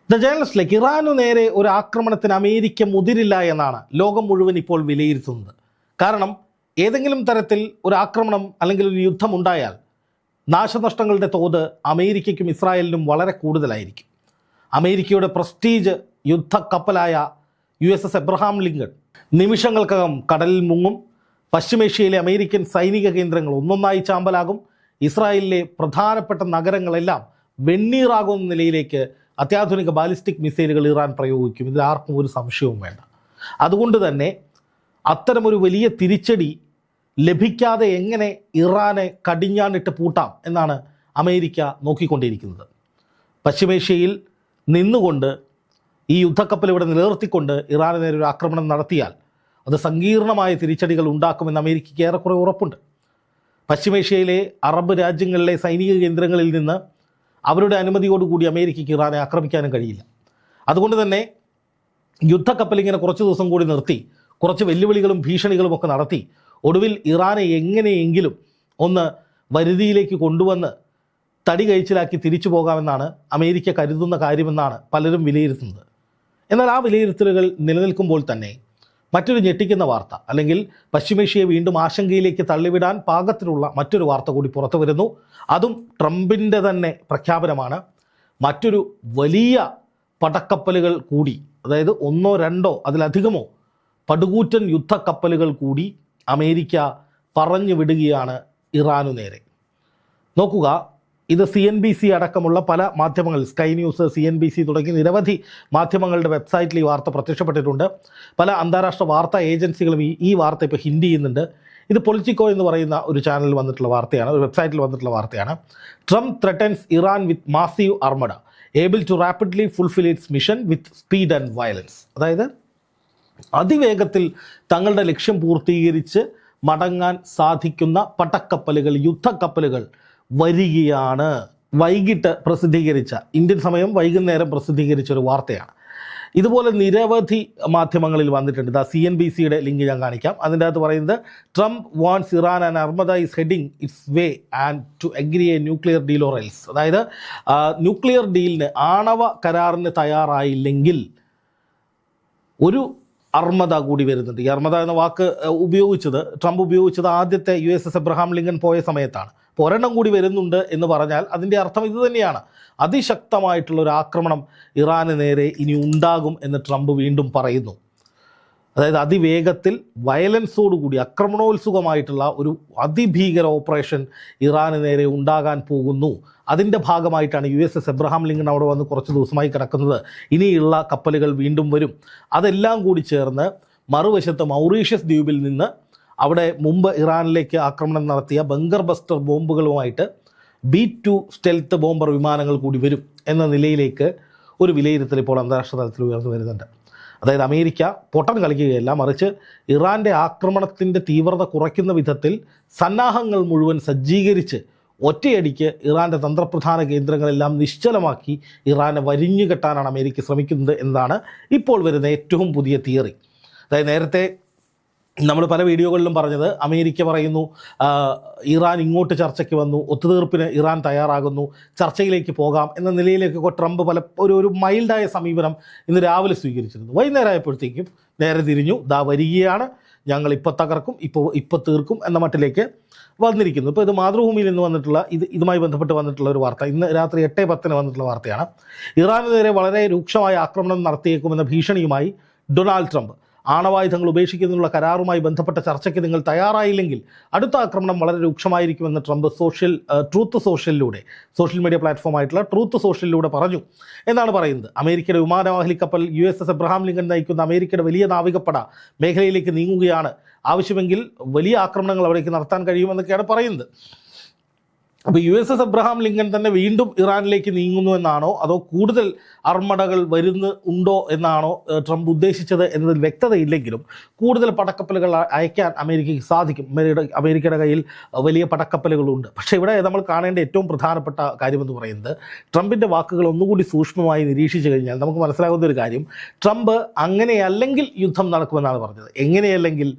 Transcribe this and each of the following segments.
The ജേർണലിസ്റ്റിലേക്ക് ഇറാനു നേരെ ഒരു ആക്രമണത്തിന് അമേരിക്ക മുതിരില്ല എന്നാണ് ലോകം മുഴുവൻ ഇപ്പോൾ വിലയിരുത്തുന്നത്. കാരണം ഏതെങ്കിലും തരത്തിൽ ഒരു ആക്രമണം അല്ലെങ്കിൽ ഒരു യുദ്ധം ഉണ്ടായാൽ നാശനഷ്ടങ്ങളുടെ തോത് അമേരിക്കയ്ക്കും ഇസ്രായേലിനും വളരെ കൂടുതലായിരിക്കും. അമേരിക്കയുടെ പ്രസ്റ്റീജ് യുദ്ധക്കപ്പലായ USS എബ്രഹാം ലിങ്കൺ നിമിഷങ്ങൾക്കകം കടലിൽ മുങ്ങും. പശ്ചിമേഷ്യയിലെ അമേരിക്കൻ സൈനിക കേന്ദ്രങ്ങൾ ഒന്നൊന്നായി ചാമ്പലാകും. ഇസ്രായേലിലെ പ്രധാനപ്പെട്ട നഗരങ്ങളെല്ലാം വെണ്ണീറാകുന്ന നിലയിലേക്ക് അത്യാധുനിക ബാലിസ്റ്റിക് മിസൈലുകൾ ഇറാൻ പ്രയോഗിക്കും. ഇതിൽ ആർക്കും ഒരു സംശയവും വേണ്ട. അതുകൊണ്ട് തന്നെ അത്തരമൊരു വലിയ തിരിച്ചടി ലഭിക്കാതെ എങ്ങനെ ഇറാനെ കടിഞ്ഞാണിട്ട് പൂട്ടാം എന്നാണ് അമേരിക്ക നോക്കിക്കൊണ്ടിരിക്കുന്നത്. പശ്ചിമേഷ്യയിൽ നിന്നുകൊണ്ട് ഈ യുദ്ധക്കപ്പൽ ഇവിടെ നിലനിർത്തിക്കൊണ്ട് ഇറാന് നേരെ ഒരു ആക്രമണം നടത്തിയാൽ അത് സങ്കീർണമായ തിരിച്ചടികൾ ഉണ്ടാക്കുമെന്ന് അമേരിക്കയ്ക്ക് ഏറെക്കുറെ ഉറപ്പുണ്ട്. പശ്ചിമേഷ്യയിലെ അറബ് രാജ്യങ്ങളിലെ സൈനിക കേന്ദ്രങ്ങളിൽ നിന്ന് അവരുടെ അനുമതിയോടുകൂടി അമേരിക്കയ്ക്ക് ഇറാനെ ആക്രമിക്കാനും കഴിയില്ല. അതുകൊണ്ട് തന്നെ യുദ്ധക്കപ്പൽ ഇങ്ങനെ കുറച്ച് ദിവസം കൂടി നിർത്തി കുറച്ച് വെല്ലുവിളികളും ഭീഷണികളും ഒക്കെ നടത്തി ഒടുവിൽ ഇറാനെ എങ്ങനെയെങ്കിലും ഒന്ന് വരുതിയിലേക്ക് കൊണ്ടുവന്ന് തടി കഴിച്ചിലാക്കി തിരിച്ചു പോകാമെന്നാണ് അമേരിക്ക കരുതുന്ന കാര്യമെന്നാണ് പലരും വിലയിരുത്തുന്നത്. എന്നാൽ ആ വിലയിരുത്തലുകൾ നിലനിൽക്കുമ്പോൾ തന്നെ മറ്റൊരു ഞെട്ടിക്കുന്ന വാർത്ത, അല്ലെങ്കിൽ പശ്ചിമേഷ്യയെ വീണ്ടും ആശങ്കയിലേക്ക് തള്ളിവിടാൻ പാകത്തിലുള്ള മറ്റൊരു വാർത്ത കൂടി പുറത്തു വരുന്നു. അതും ട്രംപിൻ്റെ തന്നെ പ്രഖ്യാപനമാണ്. മറ്റൊരു വലിയ പടക്കപ്പലുകൾ കൂടി, അതായത് ഒന്നോ രണ്ടോ അതിലധികമോ പടുകൂറ്റൻ യുദ്ധക്കപ്പലുകൾ കൂടി അമേരിക്ക പറഞ്ഞു വിടുകയാണ് ഇറാനു നേരെ. നോക്കുക, ഇത് CNBC അടക്കമുള്ള പല മാധ്യമങ്ങൾ, സ്കൈ ന്യൂസ്, CNBC തുടങ്ങി നിരവധി മാധ്യമങ്ങളുടെ വെബ്സൈറ്റിൽ ഈ വാർത്ത പ്രത്യക്ഷപ്പെട്ടിട്ടുണ്ട്. പല അന്താരാഷ്ട്ര വാർത്താ ഏജൻസികളും ഈ വാർത്ത ഇപ്പോൾ ഹിൻഡ് ചെയ്യുന്നുണ്ട്. ഇത് പൊളിറ്റിക്കോ എന്ന് പറയുന്ന ഒരു ചാനലിൽ വന്നിട്ടുള്ള വാർത്തയാണ്, ഒരു വെബ്സൈറ്റിൽ വന്നിട്ടുള്ള വാർത്തയാണ്. Trump threatens Iran with massive armada able to rapidly fulfil its mission with speed and violence. അതായത് അതിവേഗത്തിൽ തങ്ങളുടെ ലക്ഷ്യം പൂർത്തീകരിച്ച് മടങ്ങാൻ സാധിക്കുന്ന പടക്കപ്പലുകൾ, യുദ്ധക്കപ്പലുകൾ വരികയാണ്. വൈകിട്ട് പ്രസിദ്ധീകരിച്ച, ഇന്ത്യൻ സമയം വൈകുന്നേരം പ്രസിദ്ധീകരിച്ച ഒരു വാർത്തയാണ്. ഇതുപോലെ നിരവധി മാധ്യമങ്ങളിൽ വന്നിട്ടുണ്ട്. ഇതാ CNBCയുടെ ലിങ്ക് ഞാൻ കാണിക്കാം. അതിൻ്റെ അകത്ത് പറയുന്നത്, Trump wants Iran and armada is heading its way and to agree a nuclear deal or else. അതായത് ന്യൂക്ലിയർ ഡീലിന്, ആണവ കരാറിന് തയ്യാറായില്ലെങ്കിൽ ഒരു അർമദ കൂടി വരുന്നുണ്ട്. ഈ അർമദ എന്ന വാക്ക് ട്രംപ് ഉപയോഗിച്ചത് ആദ്യത്തെ USS എബ്രഹാം ലിങ്കൺ പോയ സമയത്താണ്. അപ്പോൾ ഒരെണ്ണം കൂടി വരുന്നുണ്ട് എന്ന് പറഞ്ഞാൽ അതിൻ്റെ അർത്ഥം ഇത് തന്നെയാണ്. അതിശക്തമായിട്ടുള്ളൊരു ആക്രമണം ഇറാന് നേരെ ഇനി ഉണ്ടാകും എന്ന് ട്രംപ് വീണ്ടും പറയുന്നു. അതായത് അതിവേഗത്തിൽ വയലൻസോടുകൂടി ആക്രമണോത്സുകമായിട്ടുള്ള ഒരു അതിഭീകര ഓപ്പറേഷൻ ഇറാന് നേരെ ഉണ്ടാകാൻ പോകുന്നു. അതിൻ്റെ ഭാഗമായിട്ടാണ് USS എബ്രഹാം ലിങ്കൺ അവിടെ വന്ന് കുറച്ച് ദിവസമായി കിടക്കുന്നത്. ഇനിയുള്ള കപ്പലുകൾ വീണ്ടും വരും. അതെല്ലാം കൂടി ചേർന്ന് മറുവശത്ത് മൗറീഷ്യസ് ദ്വീപിൽ നിന്ന് അവിടെ മുമ്പ് ഇറാനിലേക്ക് ആക്രമണം നടത്തിയ ബങ്കർ ബസ്റ്റർ ബോംബുകളുമായിട്ട് B-2 സ്റ്റെൽത്ത് ബോംബർ വിമാനങ്ങൾ കൂടി വരും എന്ന നിലയിലേക്ക് ഒരു വിലയിരുത്തൽ ഇപ്പോൾ അന്താരാഷ്ട്ര തലത്തിൽ ഉയർന്നു വരുന്നുണ്ട്. അതായത് അമേരിക്ക പൊട്ടൻ കളിക്കുകയല്ല, മറിച്ച് ഇറാൻ്റെ ആക്രമണത്തിൻ്റെ തീവ്രത കുറയ്ക്കുന്ന വിധത്തിൽ സന്നാഹങ്ങൾ മുഴുവൻ സജ്ജീകരിച്ച് ഒറ്റയടിക്ക് ഇറാൻ്റെ തന്ത്രപ്രധാന കേന്ദ്രങ്ങളെല്ലാം നിശ്ചലമാക്കി ഇറാനെ വരിഞ്ഞു കെട്ടാനാണ് അമേരിക്ക ശ്രമിക്കുന്നത് എന്നതാണ് ഇപ്പോൾ വരുന്ന ഏറ്റവും പുതിയ തിയറി. അതായത് നേരത്തെ നമ്മൾ പല വീഡിയോകളിലും പറഞ്ഞത്, അമേരിക്ക പറയുന്നു ഇറാൻ ഇങ്ങോട്ട് ചർച്ചയ്ക്ക് വന്നു, ഒത്തുതീർപ്പിന് ഇറാൻ തയ്യാറാകുന്നു, ചർച്ചയിലേക്ക് പോകാം എന്ന നിലയിലേക്കൊക്കെ ട്രംപ് ഒരു മൈൽഡായ സമീപനം ഇന്ന് രാവിലെ സ്വീകരിച്ചിരുന്നു. വൈകുന്നേരം ആയപ്പോഴത്തേക്കും നേരെ തിരിഞ്ഞു, ദാ വരികയാണ്, ഞങ്ങൾ ഇപ്പോൾ തകർക്കും, ഇപ്പോൾ തീർക്കും എന്ന മട്ടിലേക്ക് വന്നിരിക്കുന്നു. ഇപ്പോൾ ഇത് മാതൃഭൂമിയിൽ നിന്ന് വന്നിട്ടുള്ള ഇതുമായി ബന്ധപ്പെട്ട് വന്നിട്ടുള്ള ഒരു വാർത്ത, ഇന്ന് രാത്രി 8:10 വന്നിട്ടുള്ള വാർത്തയാണ്. ഇറാന് നേരെ വളരെ രൂക്ഷമായ ആക്രമണം നടത്തിയേക്കുമെന്ന ഭീഷണിയുമായി ഡൊണാൾഡ് ട്രംപ്. ആണവായുധങ്ങൾ ഉപേക്ഷിക്കുന്നതിനുള്ള കരാറുമായി ബന്ധപ്പെട്ട ചർച്ചയ്ക്ക് നിങ്ങൾ തയ്യാറായില്ലെങ്കിൽ അടുത്ത ആക്രമണം വളരെ രൂക്ഷമായിരിക്കുമെന്ന് ട്രംപ് സോഷ്യൽ മീഡിയ പ്ലാറ്റ്ഫോമായിട്ടുള്ള ട്രൂത്ത് സോഷ്യലിലൂടെ പറഞ്ഞു എന്നാണ് പറയുന്നത്. അമേരിക്കയുടെ വിമാനവാഹി കപ്പൽ USS എബ്രഹാം ലിങ്കൺ നയിക്കുന്ന അമേരിക്കയുടെ വലിയ നാവികപ്പട മേഖലയിലേക്ക് നീങ്ങുകയാണ്. ആവശ്യമെങ്കിൽ വലിയ ആക്രമണങ്ങൾ അവിടേക്ക് നടത്താൻ കഴിയുമെന്നൊക്കെയാണ് പറയുന്നത്. അപ്പോൾ USS എബ്രഹാം ലിങ്കൺ തന്നെ വീണ്ടും ഇറാനിലേക്ക് നീങ്ങുന്നു എന്നാണോ, അതോ കൂടുതൽ അർമഡകൾ ഉണ്ടോ എന്നാണോ ട്രംപ് ഉദ്ദേശിച്ചത് എന്നതിൽ വ്യക്തതയില്ലെങ്കിലും കൂടുതൽ പടക്കപ്പലുകൾ അയക്കാൻ അമേരിക്കയ്ക്ക് സാധിക്കും. അമേരിക്കയുടെ കയ്യിൽ വലിയ പടക്കപ്പലുകളുണ്ട്. പക്ഷേ ഇവിടെ നമ്മൾ കാണേണ്ട ഏറ്റവും പ്രധാനപ്പെട്ട കാര്യമെന്ന് പറയുന്നത്, ട്രംപിൻ്റെ വാക്കുകൾ ഒന്നുകൂടി സൂക്ഷ്മമായി നിരീക്ഷിച്ചു കഴിഞ്ഞാൽ നമുക്ക് മനസ്സിലാകുന്ന ഒരു കാര്യം, ട്രംപ് അങ്ങനെയല്ലെങ്കിൽ യുദ്ധം നടക്കുമെന്നാണ് പറഞ്ഞത്. എങ്ങനെയല്ലെങ്കിൽ,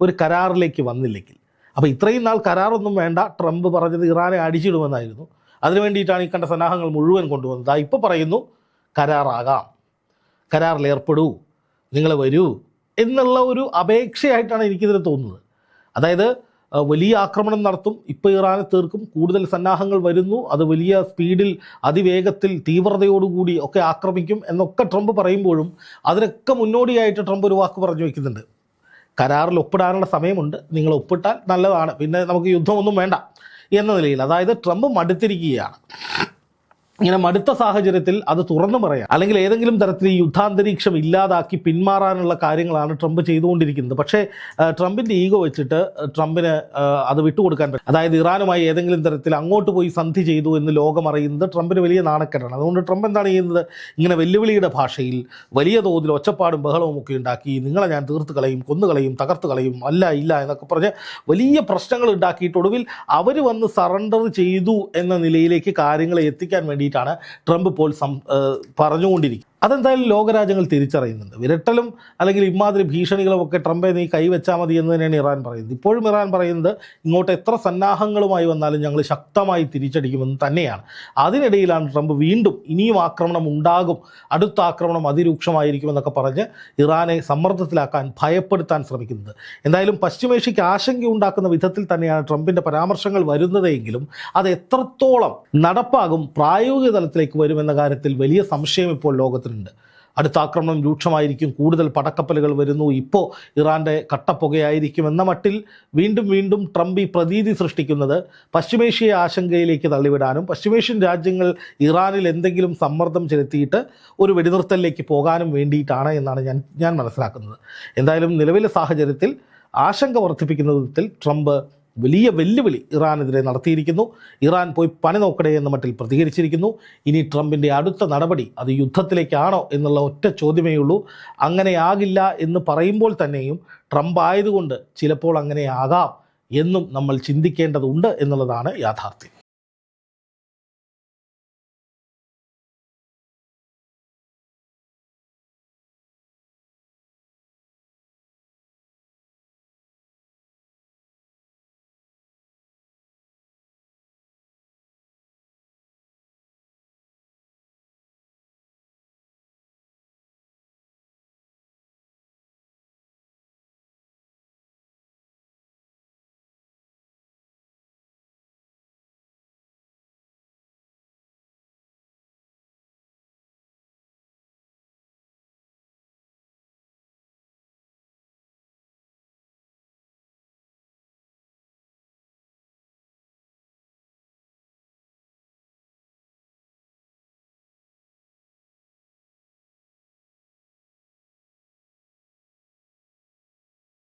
ഒരു കരാറിലേക്ക് വന്നില്ലെങ്കിൽ. അപ്പോൾ ഇത്രയും നാൾ കരാറൊന്നും വേണ്ട, ട്രംപ് പറഞ്ഞത് ഇറാനെ അടിച്ചിടുമെന്നായിരുന്നു. അതിനു വേണ്ടിയിട്ടാണ് ഈ കണ്ട സന്നാഹങ്ങൾ മുഴുവൻ കൊണ്ടുവന്നത്. ഇപ്പോൾ പറയുന്നു കരാറാകാം, കരാറിലേർപ്പെടൂ, നിങ്ങൾ വരൂ എന്നുള്ള ഒരു അപേക്ഷയായിട്ടാണ് എനിക്കിതിന് തോന്നുന്നത്. അതായത് വലിയ ആക്രമണം നടത്തും, ഇപ്പോൾ ഇറാനെ തീർക്കും, കൂടുതൽ സന്നാഹങ്ങൾ വരുന്നു, അത് വലിയ സ്പീഡിൽ അതിവേഗത്തിൽ തീവ്രതയോടുകൂടി ഒക്കെ ആക്രമിക്കും എന്നൊക്കെ ട്രംപ് പറയുമ്പോഴും അതിനൊക്കെ മുന്നോടിയായിട്ട് ട്രംപ് ഒരു വാക്ക് പറഞ്ഞു വയ്ക്കുന്നുണ്ട്. കരാറിൽ ഒപ്പിടാനുള്ള സമയമുണ്ട്, നിങ്ങൾ ഒപ്പിട്ടാൽ നല്ലതാണ്, പിന്നെ നമുക്ക് യുദ്ധമൊന്നും വേണ്ട എന്ന നിലയിൽ. അതായത് ട്രംപ് മടുത്തിരിക്കുകയാണ്. ഇങ്ങനെ മടുത്ത സാഹചര്യത്തിൽ അത് തുറന്നു പറയാം, അല്ലെങ്കിൽ ഏതെങ്കിലും തരത്തിൽ ഈ യുദ്ധാന്തരീക്ഷം ഇല്ലാതാക്കി പിന്മാറാനുള്ള കാര്യങ്ങളാണ് ട്രംപ് ചെയ്തുകൊണ്ടിരിക്കുന്നത്. പക്ഷേ ട്രംപിൻ്റെ ഈഗോ വെച്ചിട്ട് ട്രംപിന് അത് വിട്ടുകൊടുക്കാൻ പറ്റും. അതായത് ഇറാനുമായി ഏതെങ്കിലും തരത്തിൽ അങ്ങോട്ട് പോയി സന്ധി ചെയ്തു എന്ന് ലോകം അറിയുന്നത് ട്രംപിന് വലിയ നാണക്കേടാണ്. അതുകൊണ്ട് ട്രംപ് എന്താണ് ചെയ്യുന്നത്? ഇങ്ങനെ വെല്ലുവിളിയുടെ ഭാഷയിൽ വലിയ തോതിൽ ഒച്ചപ്പാടും ബഹളവും ഒക്കെ ഉണ്ടാക്കി, നിങ്ങളെ ഞാൻ തീർത്ത് കളയും, കൊന്നുകളയും, തകർത്ത് കളയും, അല്ല ഇല്ല എന്നൊക്കെ പറഞ്ഞ് വലിയ പ്രശ്നങ്ങൾ ഉണ്ടാക്കിയിട്ട് ഒടുവിൽ അവർ വന്ന് സറണ്ടർ ചെയ്തു എന്ന നിലയിലേക്ക് കാര്യങ്ങളെ എത്തിക്കാൻ വേണ്ടി ട്രംപ് ഇപ്പോൾ പറഞ്ഞുകൊണ്ടിരിക്കും. അതെന്തായാലും ലോകരാജ്യങ്ങൾ തിരിച്ചറിയുന്നുണ്ട്. വിരട്ടലും അല്ലെങ്കിൽ ഇമാതിരി ഭീഷണികളും ഒക്കെ ട്രംപെ നീ കൈവച്ചാൽ മതി എന്ന് തന്നെയാണ് ഇറാൻ പറയുന്നത്. ഇപ്പോഴും ഇറാൻ പറയുന്നത് ഇങ്ങോട്ട് എത്ര സന്നാഹങ്ങളുമായി വന്നാലും ഞങ്ങൾ ശക്തമായി തിരിച്ചടിക്കുമെന്ന് തന്നെയാണ്. അതിനിടയിലാണ് ട്രംപ് വീണ്ടും ഇനിയും ആക്രമണം ഉണ്ടാകും, അടുത്ത ആക്രമണം അതിരൂക്ഷമായിരിക്കുമെന്നൊക്കെ പറഞ്ഞ് ഇറാനെ സമ്മർദ്ദത്തിലാക്കാൻ, ഭയപ്പെടുത്താൻ ശ്രമിക്കുന്നത്. എന്തായാലും പശ്ചിമേഷ്യയ്ക്ക് ആശങ്കയുണ്ടാക്കുന്ന വിധത്തിൽ തന്നെയാണ് ട്രംപിൻ്റെ പരാമർശങ്ങൾ വരുന്നതെങ്കിലും അത് എത്രത്തോളം നടപ്പാകും, പ്രായോഗിക തലത്തിലേക്ക് വരുമെന്ന കാര്യത്തിൽ വലിയ സംശയം ഇപ്പോൾ ലോകത്തിനുണ്ട്. അടുത്ത ആക്രമണം രൂക്ഷമായിരിക്കും, കൂടുതൽ പടക്കപ്പലുകൾ വരുന്നു, ഇപ്പോൾ ഇറാൻ്റെ കട്ടപ്പുകയായിരിക്കും എന്ന മട്ടിൽ വീണ്ടും വീണ്ടും ട്രംപ് ഈ പ്രതീതി സൃഷ്ടിക്കുന്നത് പശ്ചിമേഷ്യയെ ആശങ്കയിലേക്ക് തള്ളിവിടാനും പശ്ചിമേഷ്യൻ രാജ്യങ്ങൾ ഇറാനിൽ എന്തെങ്കിലും സമ്മർദ്ദം ചെലുത്തിയിട്ട് ഒരു വെടിനിർത്തലിലേക്ക് പോകാനും വേണ്ടിയിട്ടാണ് എന്നാണ് ഞാൻ മനസ്സിലാക്കുന്നത്. എന്തായാലും നിലവിലെ സാഹചര്യത്തിൽ ആശങ്ക വർദ്ധിപ്പിക്കുന്ന വിധത്തിൽ ട്രംപ് വലിയ വെല്ലുവിളി ഇറാനെതിരെ നടത്തിയിരിക്കുന്നു. ഇറാൻ പോയി പണി നോക്കണേ എന്ന മട്ടിൽ പ്രതികരിച്ചിരിക്കുന്നു. ഇനി ട്രംപിൻ്റെ അടുത്ത നടപടി അത് യുദ്ധത്തിലേക്കാണോ എന്നുള്ള ഒറ്റ ചോദ്യമേ ഉള്ളൂ. അങ്ങനെയാകില്ല എന്ന് പറയുമ്പോൾ തന്നെയും ട്രംപ് ആയതുകൊണ്ട് ചിലപ്പോൾ അങ്ങനെയാകാം എന്നും നമ്മൾ ചിന്തിക്കേണ്ടതുണ്ട് എന്നുള്ളതാണ് യാഥാർത്ഥ്യം.